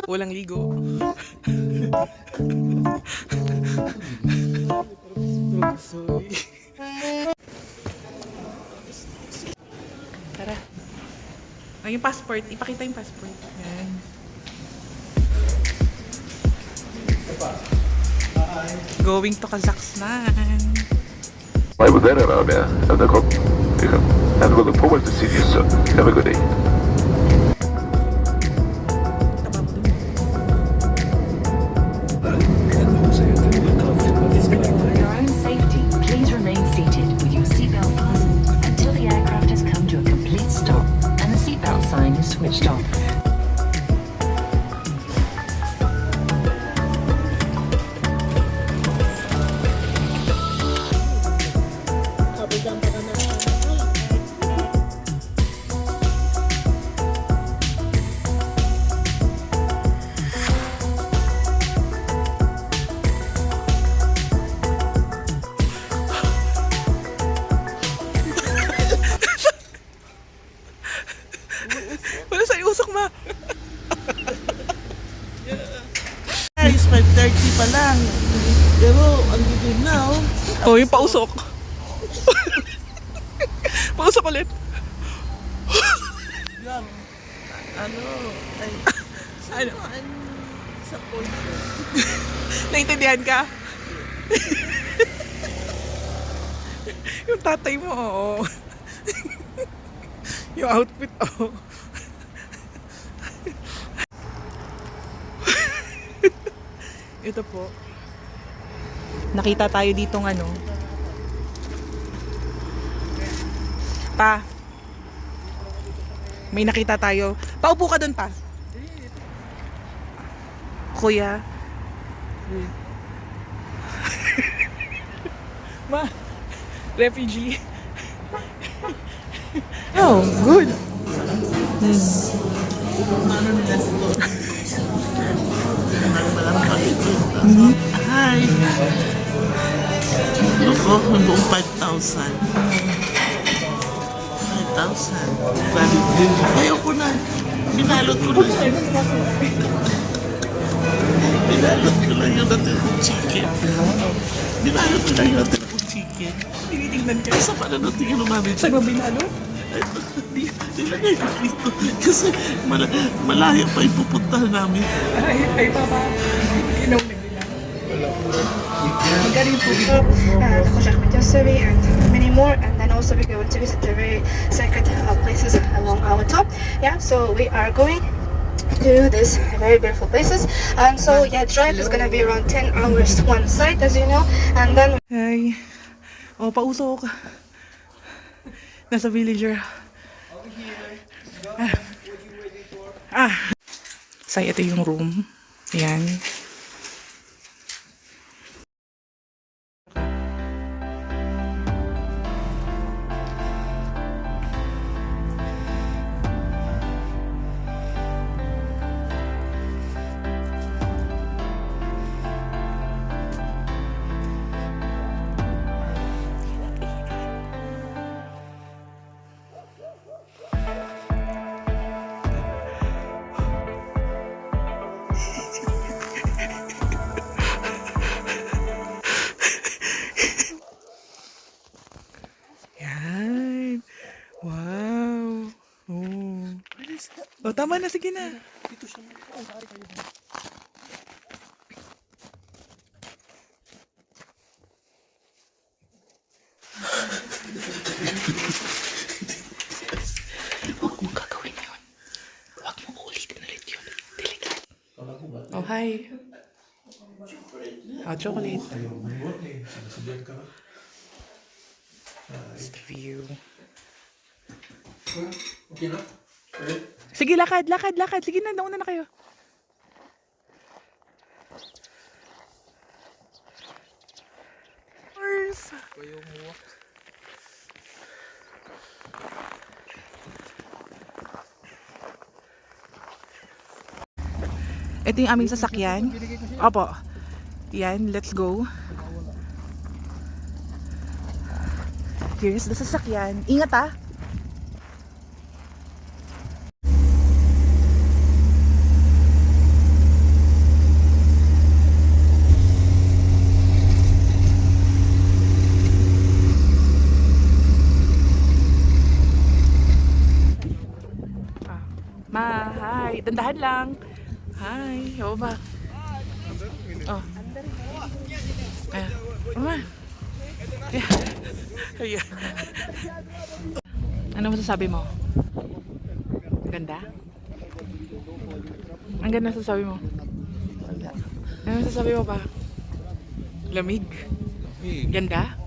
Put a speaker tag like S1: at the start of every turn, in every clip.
S1: Walang ligo. Tara. Yung passport. Ipakita yung passport. Yan. Going to Kazakhstan.
S2: I was there, Arabia, and the club, and we look forward to seeing you soon. Have a good day.
S3: For your own safety, please remain seated with your seatbelt fastened until the aircraft has come to a complete stop and the seatbelt sign is switched off.
S1: Wala sa'yo usok, ma.
S4: Guys, 5:30 pa lang. Pero, ang dilim na, oh.
S1: Oh, yung pausok. Pausok ulit.
S4: Yan. Ano, ay,
S1: Ano?
S4: sa point.
S1: Naintindihan ka? Yung tatay mo, oo. Yung outfit, oo. Ito po. Nakita tayo ditong ano. Pa. May nakita tayo. Paupo ka dun, pa. Kuya. Ma. Refugee. Oh, good.
S4: Ano nila ito? Walang pakikita. Hi! Look, oh, yung buong 5,000. 5,000. Ayaw ko na. Binalot ko na. Binalot ko lang yung natin kong chicken. Binalot ko lang yung natin kong chicken.
S1: Tinitingnan ka.
S4: Isa pa na natin yung namin.
S1: Saan mo binalo?
S4: Nilagay ko dito. Kasi malayo pa yung pupuntahan namin.
S1: Ay, papa. Inaw na nila. Magaling po.
S5: The Koshak Monastery and many more, and then also we're going to visit the very sacred places along our top. Yeah, so we are going to these very beautiful places, and so yeah, drive is gonna be around 10 hours one side, as you know, and then
S1: Ay. Oh, pausok. Nasa villager. Say, ito yung room. Ayan. Yan. Wow. Oh. Oh, tama na. Sige na. Huwag mong gagawin yun. Huwag mong ulitin ulit yun. Delikado. Oh, hi. Oh, chocolate. Just view.
S6: Okay na?
S1: Sige, lakad, lakad, lakad. Sige na, nauna na kayo. Ito yung aming sasakyan. Opo. Yan, let's go. Here's the sasakyan. Ingat ah. Dandahan lang. Hi. Oo ba? Oh. Ayan. Mama. Ayan. Ayan. Ano masasabi mo? Ganda? Ang ganda masasabi mo? Ano masasabi mo pa? Lamig? Ganda?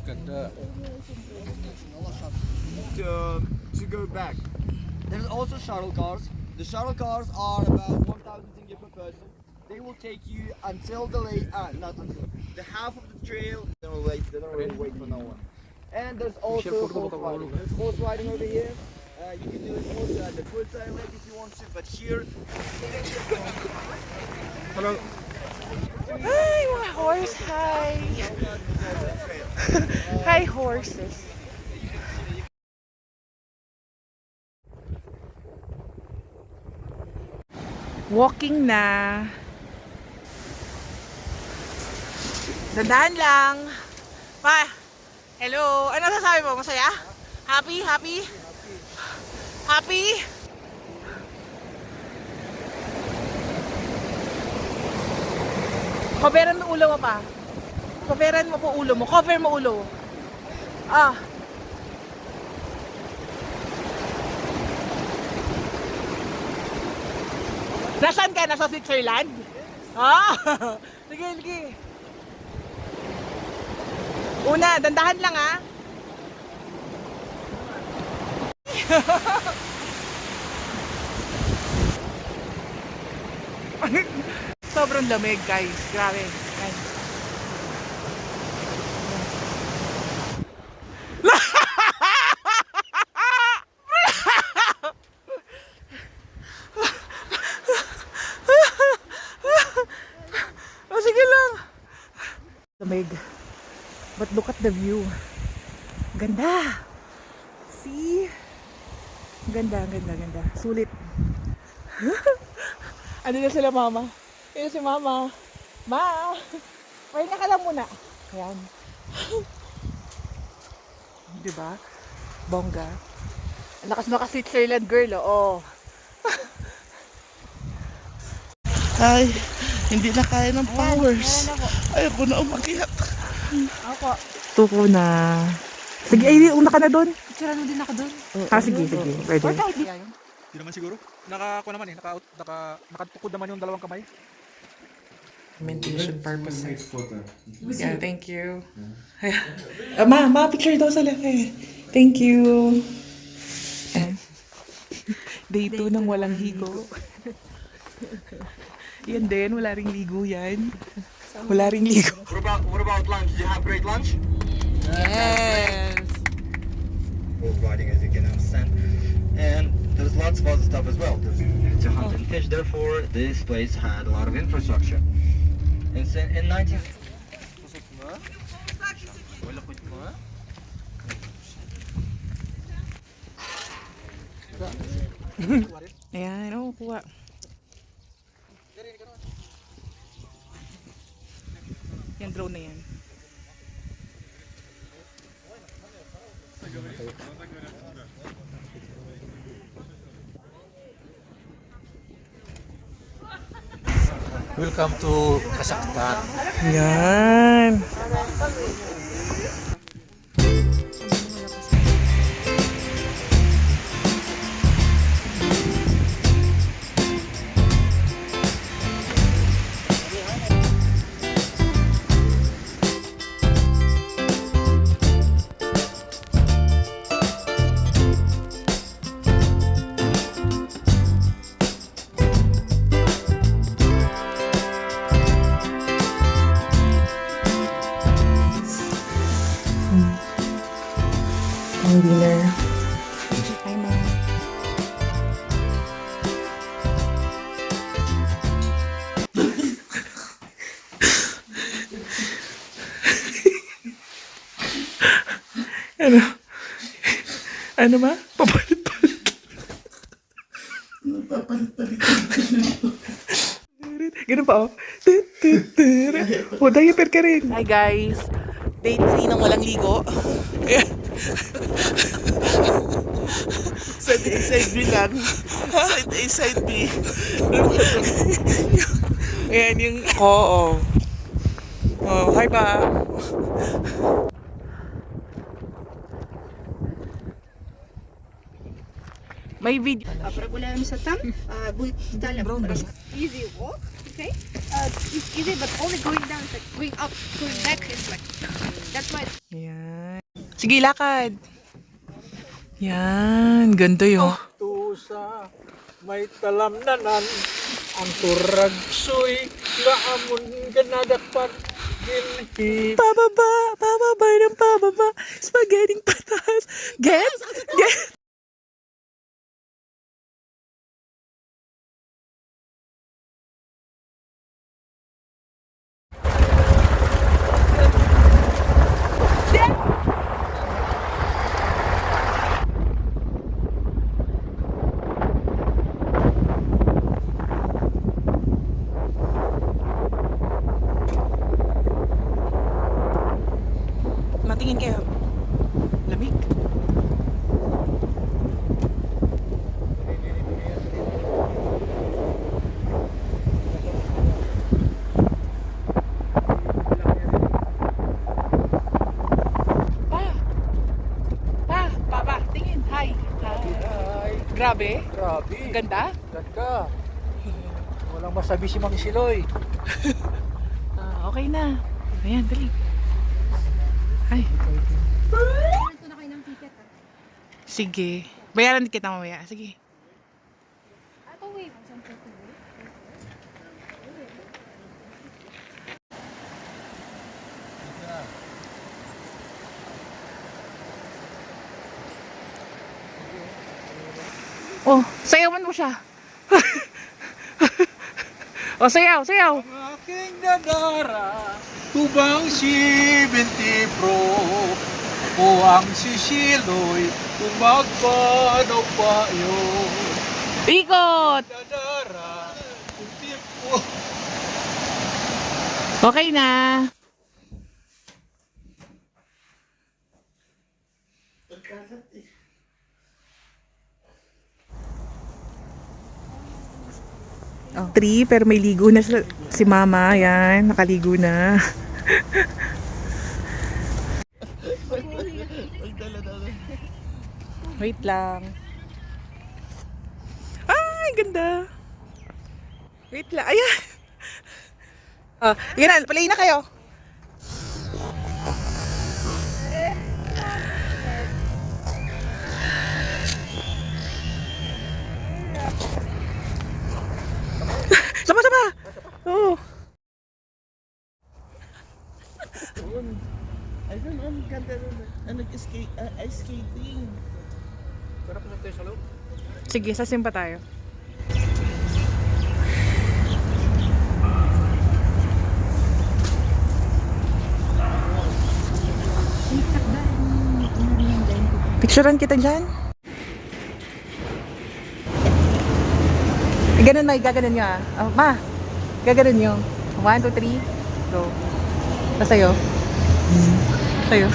S6: To go back. There's also shuttle cars. The shuttle cars are about 1,000 tenge per person. They will take you until not until the half of the trail. They don't really wait for no one. And there's also horse riding. There's horse riding over here. You can do it also at the Kurzai Lake if you want to, but here.
S1: Hi, mga horse. Hi. Hi, horses. Walking na. Dandahan lang. Pa, hello. Ano sasabi mo? Masaya? Happy? Happy? Happy? Coveran mo ulo mo pa. Coveran mo po ulo mo. Cover mo ulo. Ah. Nasaan ka? Nasa Switzerland? Ah. Sige, sige. Una, dandahan lang ah. Sobrang lamig guys. Grabe. Guys. Oh, sige lang. Lamig. But look at the view. Ganda. See? Ganda, ganda, ganda. Sulit. Ano na sila mama? Ano si mama? Ma! Pahinga ka lang muna. Ayan. Diba? Bongga. Ang lakas mo ka Switzerland girl, oh.
S4: Ay, hindi na kaya ng powers. Ayoko na umakyat.
S5: Ako.
S1: Tuko na. Sige, ay, una ka na doon.
S5: Picture mo din ako doon.
S1: Ah, sige, sige. Pwede.
S7: Hindi naman siguro. Naman eh. Nakatukod naman yung dalawang kamay.
S1: Documentation purposes. Yeah, thank you. Ma, picture daw sa laki. Thank you. Ayan. Day 2 ng walang higo. Yan din, wala ring ligo yan. Wala ring ligo.
S6: What about lunch? Did you have great lunch?
S1: Yes!
S6: Horse riding, as you can understand. And there's lots of other stuff as well. To hunt and fish, therefore this place had a lot of infrastructure. And so in 19...
S1: Ayan, oo, kuha. Yan, drone na yan.
S4: Welcome to Kazakhstan.
S1: Yan. Ang dinner. Hi, ma. Ano? Ano ma? Papalit-palit. Ganun pa oh. Oh, diaper ka rin. Hi guys. Day 3 ng walang ligo. Ayan.
S4: Side A, side B lang. Side A, side B.
S1: Ayan yung... Oo. Oh, hi pa. May video.
S5: Прогуляемся там. Будет Италия. Easy walk, okay? It's easy, but only going down, it's like going up, going back, it's like that's why.
S1: Yan. Sige, lakad. Yan. Ganda yung...
S7: Tusa, may talamnanan, ang turagsoy, laamon ganadakpan, ginhi.
S1: Pababa, pababa ng pababa. Spaghetti patas. Get? Get? Matingin kayo. Lamig. Pa, tingin. Hi. Grabe.
S7: Grabe.
S1: Ganda.
S7: Ganda. Walang masabi si Mang Siloy.
S1: Okay na. Ayan, dali. Ay. Sige. Bayaran kita mamaya. Sige. Oh, sayawan mo siya. Oh, sayaw, sayaw.
S7: Ang aking dadara, tubang si Binti Pro, o ang si Siloy, tumagpanaw pa yun.
S1: Ikot!
S7: Dadara, Binti Pro.
S1: Okay na. Oh. 3, pero may ligo na si mama. Yan, nakaligo na. Wait lang. Ay, ganda. Wait lang. Ayan. Oh, yan na, play na kayo. Sama-sama. Oh.
S4: I don't know, ang ganda rin. Nag-skate, ice skating.
S7: Pero kung tayo sa loob.
S1: Sige, sasimpa tayo. Picturean kita dyan. Ganun, may gaganon nyo ah. Oh, ma, gaganon nyo. 1, 2, 3, go. Tapos sa'yo. Sa'yo.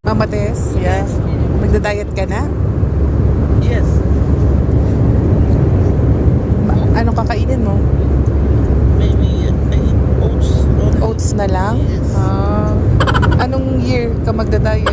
S1: Mama Tess, yes. Magda-diet ka na?
S4: Yes.
S1: Anong kakainin mo?
S4: Maybe I eat oats.
S1: Oats na lang?
S4: Yes.
S1: Anong year ka magda-diet?